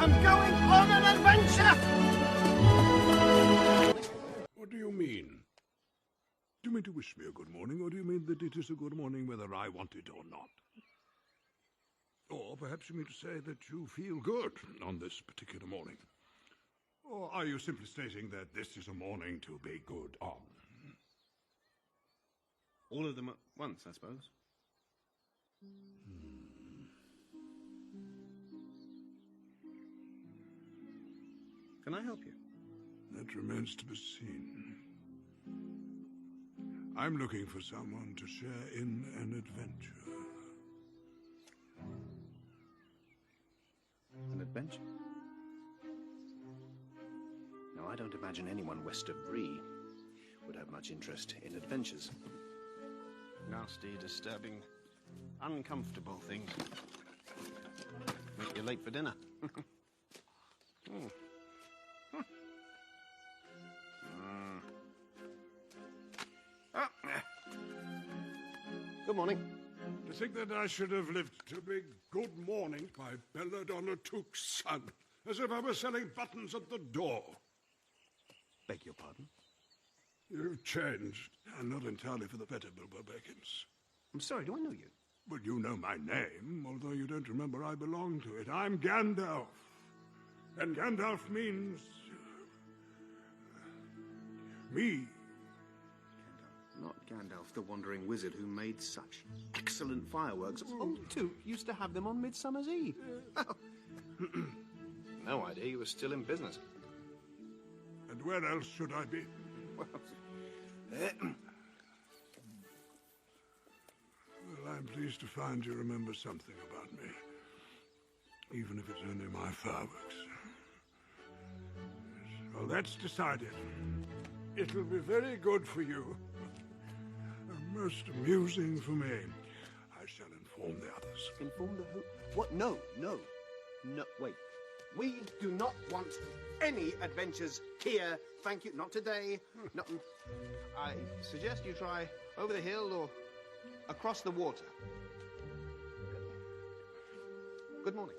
I'm going on an adventure! What do you mean? Do you mean to wish me a good morning, or do you mean that it is a good morning whether I want it or not? Or perhaps you mean to say that you feel good on this particular morning? Or are you simply stating that this is a morning to be good on? All of them at once, I suppose. Can I help you? That remains to be seen. I'm looking for someone to share in an adventure. An adventure? Now, I don't imagine anyone west of Bree would have much interest in adventures. Nasty, disturbing, uncomfortable things. Make you late for dinner. Good morning. To think that I should have lived to be good morning by Belladonna Took's son, as if I were selling buttons at the door. Beg your pardon? You've changed, and not entirely for the better, Bilbo Baggins. I'm sorry, do I know you? Well, you know my name, although you don't remember I belong to it. I'm Gandalf. And Gandalf means... me. Not Gandalf, the wandering wizard who made such excellent fireworks. Old Took used to have them on Midsummer's Eve. No idea you were still in business. And where else should I be? Well, well, I'm pleased to find you remember something about me. Even if it's only my fireworks. Well, that's decided. It'll be very good for you. Most amusing for me. I shall inform the others. inform the who? What? No, wait. We do not want any adventures here. Thank you. Not today. Not. I suggest you try over the hill or across the water. Good morning.